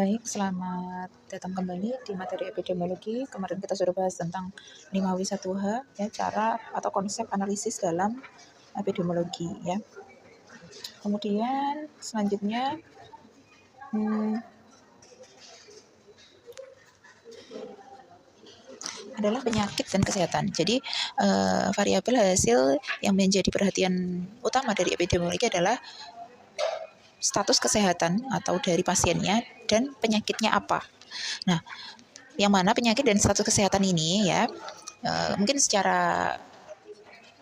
Baik, selamat datang kembali di materi epidemiologi. Kemarin kita sudah bahas tentang 5W1H, ya, cara atau konsep analisis dalam epidemiologi, ya. Kemudian selanjutnya adalah penyakit dan kesehatan. Jadi variabel hasil yang menjadi perhatian utama dari epidemiologi adalah status kesehatan atau dari pasiennya dan penyakitnya apa. Nah, yang mana penyakit dan status kesehatan ini, ya, mungkin secara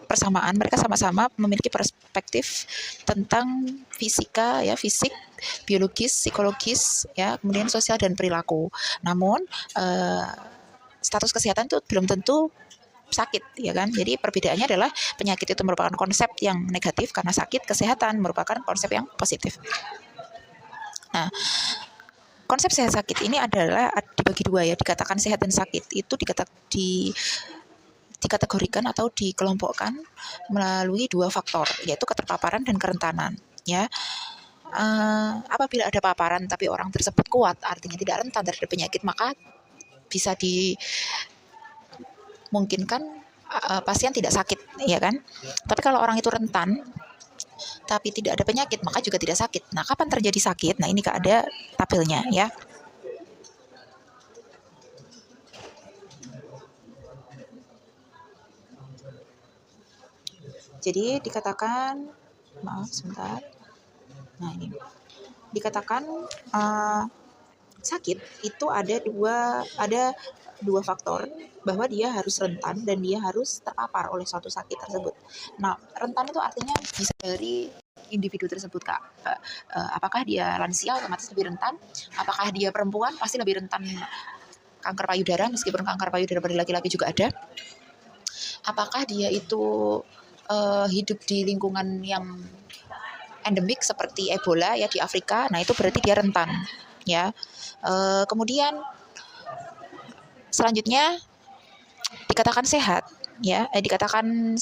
persamaan mereka sama-sama memiliki perspektif tentang fisika, ya, fisik, biologis, psikologis, ya, kemudian sosial dan perilaku. Namun status kesehatan itu belum tentu sakit, ya kan. Jadi perbedaannya adalah penyakit itu merupakan konsep yang negatif karena sakit, kesehatan merupakan konsep yang positif. Nah, konsep sehat sakit ini adalah dibagi dua, ya, dikatakan sehat dan sakit. Itu dikategorikan atau dikelompokkan melalui dua faktor, yaitu keterpaparan dan kerentanan, ya. Apabila ada paparan tapi orang tersebut kuat, artinya tidak rentan terhadap penyakit, maka bisa dimungkinkan pasien tidak sakit, ya kan. Tapi kalau orang itu rentan tapi tidak ada penyakit, maka juga tidak sakit. Nah, kapan terjadi sakit? Nah, ini ada tabelnya, ya. Jadi dikatakan, maaf sebentar. Nah, ini dikatakan sakit itu ada dua faktor, bahwa dia harus rentan dan dia harus terpapar oleh suatu sakit tersebut. Nah, rentan itu artinya bisa dari individu tersebut, Kak. Apakah dia lansia otomatis lebih rentan? Apakah dia perempuan pasti lebih rentan kanker payudara, meskipun kanker payudara pada laki-laki juga ada? Apakah dia itu hidup di lingkungan yang endemik seperti Ebola, ya, di Afrika? Nah, itu berarti dia rentan, ya. Kemudian selanjutnya dikatakan sehat, ya. Dikatakan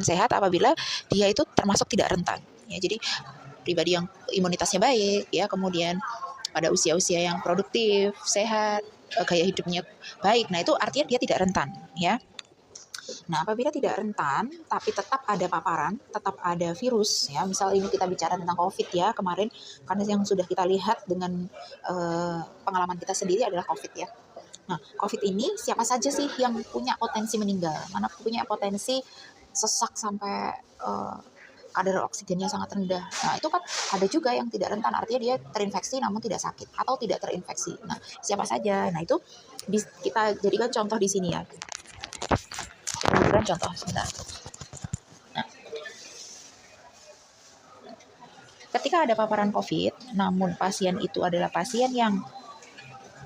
sehat apabila dia itu termasuk tidak rentan, ya. Jadi pribadi yang imunitasnya baik, ya, kemudian pada usia-usia yang produktif, sehat, gaya hidupnya baik. Nah, itu artinya dia tidak rentan, ya. Nah, apabila tidak rentan tapi tetap ada paparan, tetap ada virus, ya. Misal ini kita bicara tentang COVID, ya, kemarin, karena yang sudah kita lihat dengan pengalaman kita sendiri adalah COVID, ya. Nah, COVID ini siapa saja sih yang punya potensi meninggal? Mana punya potensi sesak sampai kadar oksigennya sangat rendah. Nah, itu kan ada juga yang tidak rentan, artinya dia terinfeksi namun tidak sakit atau tidak terinfeksi. Nah, siapa saja? Nah, itu kita jadikan contoh di sini, ya. Jadikan contoh sebentar. Nah, ketika ada paparan COVID, namun pasien itu adalah pasien yang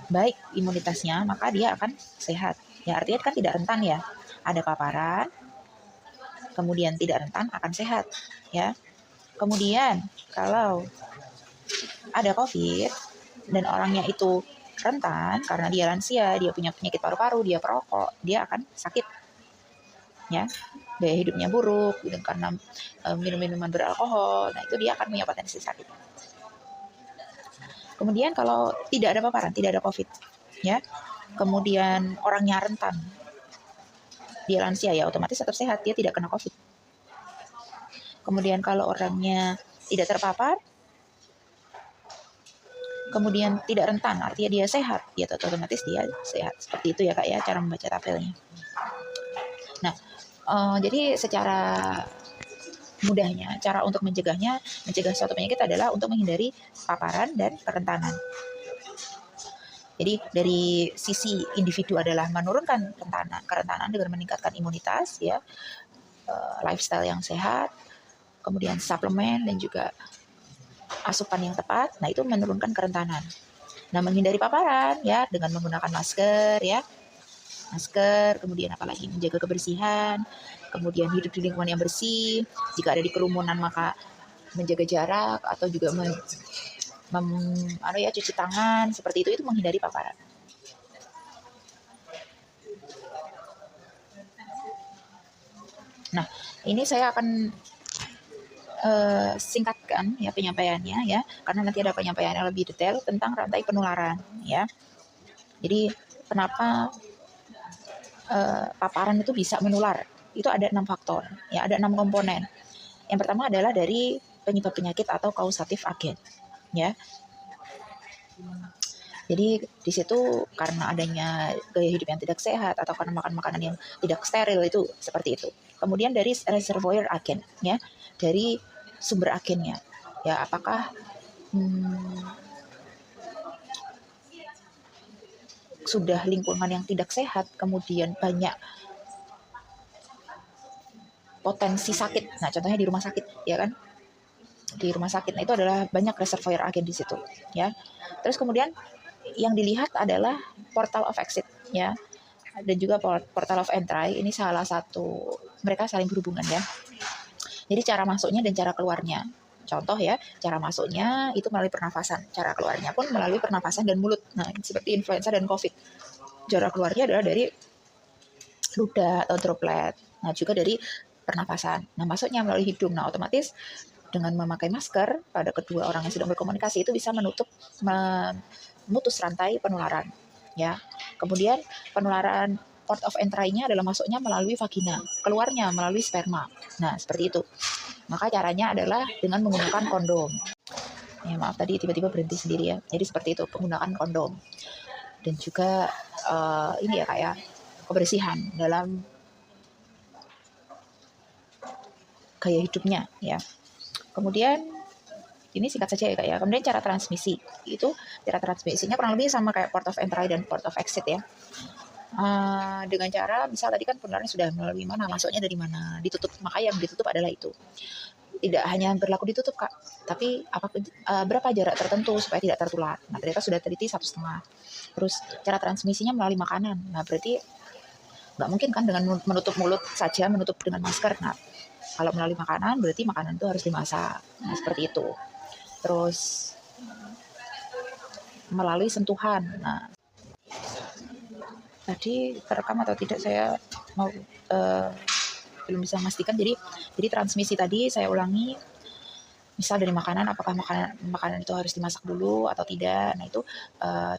baik imunitasnya, maka dia akan sehat. Ya, artinya kan tidak rentan, ya. Ada paparan, kemudian tidak rentan, akan sehat, ya. Kemudian kalau ada COVID dan orangnya itu rentan karena dia lansia, dia punya penyakit paru-paru, dia perokok, dia akan sakit, ya. Gaya hidupnya buruk gitu, karena minum minuman beralkohol. Nah, itu dia akan punya potensi sakit. Kemudian kalau tidak ada paparan, tidak ada COVID, ya, kemudian orangnya rentan, dia lansia, ya, otomatis tetap sehat, dia tidak kena COVID. Kemudian kalau orangnya tidak terpapar, kemudian tidak rentan, artinya dia sehat, ya, otomatis dia sehat. Seperti itu, ya, Kak, ya, cara membaca tabelnya. Nah, jadi secara mudahnya, cara untuk mencegah suatu penyakit adalah untuk menghindari paparan dan kerentanan. Jadi dari sisi individu adalah menurunkan kerentanan dengan meningkatkan imunitas, ya, lifestyle yang sehat, kemudian suplemen dan juga asupan yang tepat. Nah, itu menurunkan kerentanan. Nah, menghindari paparan, ya, dengan menggunakan masker, ya, kemudian apalagi menjaga kebersihan, kemudian hidup di lingkungan yang bersih. Jika ada di kerumunan maka menjaga jarak atau juga cuci tangan, seperti itu menghindari paparan. Nah, ini saya akan singkatkan ya penyampaiannya ya, karena nanti ada penyampaian yang lebih detail tentang rantai penularan ya. Jadi kenapa paparan itu bisa menular? Itu ada 6 faktor ya, ada 6 komponen. Yang pertama adalah dari penyebab penyakit atau kausatif agen ya. Jadi di situ karena adanya gaya hidup yang tidak sehat atau karena makan makanan yang tidak steril, itu seperti itu. Kemudian dari reservoir agen ya, dari sumber agennya ya, apakah sudah lingkungan yang tidak sehat, kemudian banyak potensi sakit. Nah, contohnya di rumah sakit ya kan. Di rumah sakit, nah itu adalah banyak reservoir agen di situ ya. Terus kemudian yang dilihat adalah portal of exit ya, dan juga portal of entry. Ini salah satu, mereka saling berhubungan ya. Jadi cara masuknya dan cara keluarnya. Contoh ya, cara masuknya itu melalui pernafasan, cara keluarnya pun melalui pernafasan dan mulut. Nah, seperti influenza dan COVID. Cara keluarnya adalah dari ludah atau droplet. Nah, juga dari pernafasan. Nah, masuknya melalui hidung. Nah, otomatis dengan memakai masker pada kedua orang yang sedang berkomunikasi itu bisa memutus rantai penularan ya. Kemudian penularan port of entry-nya adalah masuknya melalui vagina, keluarnya melalui sperma. Nah, seperti itu. Maka caranya adalah dengan menggunakan kondom. Ya, maaf tadi tiba-tiba berhenti sendiri ya. Jadi seperti itu, menggunakan kondom. Dan juga ini ya kayak kebersihan dalam gaya hidupnya ya. Kemudian ini singkat saja ya Kak ya. Kemudian cara transmisi. Itu cara transmisinya kurang lebih sama kayak port of entry dan port of exit ya. Dengan cara misal tadi kan penularannya sudah melalui mana, masuknya dari mana, ditutup, maka yang ditutup adalah itu. Tidak hanya berlaku ditutup Kak, tapi berapa jarak tertentu supaya tidak tertular. Nah, ternyata sudah teliti 1,5. Terus cara transmisinya melalui makanan. Nah, berarti nggak mungkin kan dengan menutup mulut saja, menutup dengan masker. Nah, kalau melalui makanan berarti makanan itu harus dimasak. Nah, seperti itu. Terus melalui sentuhan. Nah, tadi terekam atau tidak saya mau belum bisa memastikan. Jadi transmisi tadi saya ulangi. Misal dari makanan, apakah makanan itu harus dimasak dulu atau tidak. Nah, itu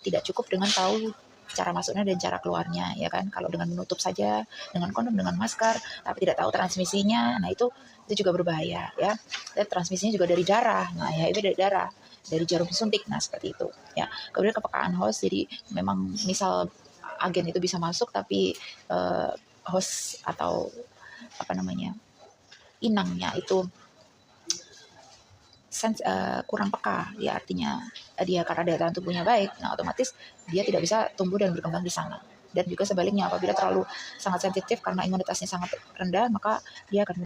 tidak cukup dengan tahu cara masuknya dan cara keluarnya ya kan. Kalau dengan menutup saja dengan kondom, dengan masker, tapi tidak tahu transmisinya, nah itu juga berbahaya ya. Dan transmisinya juga dari darah. Nah, ya itu dari darah, dari jarum suntik. Nah, seperti itu ya. Kemudian kepekaan host, jadi memang misal agen itu bisa masuk tapi host atau inangnya itu kurang peka ya, artinya dia karena daya tahan tubuhnya baik, nah otomatis dia tidak bisa tumbuh dan berkembang di sana. Dan juga sebaliknya, apabila terlalu sangat sensitif karena imunitasnya sangat rendah, maka dia akan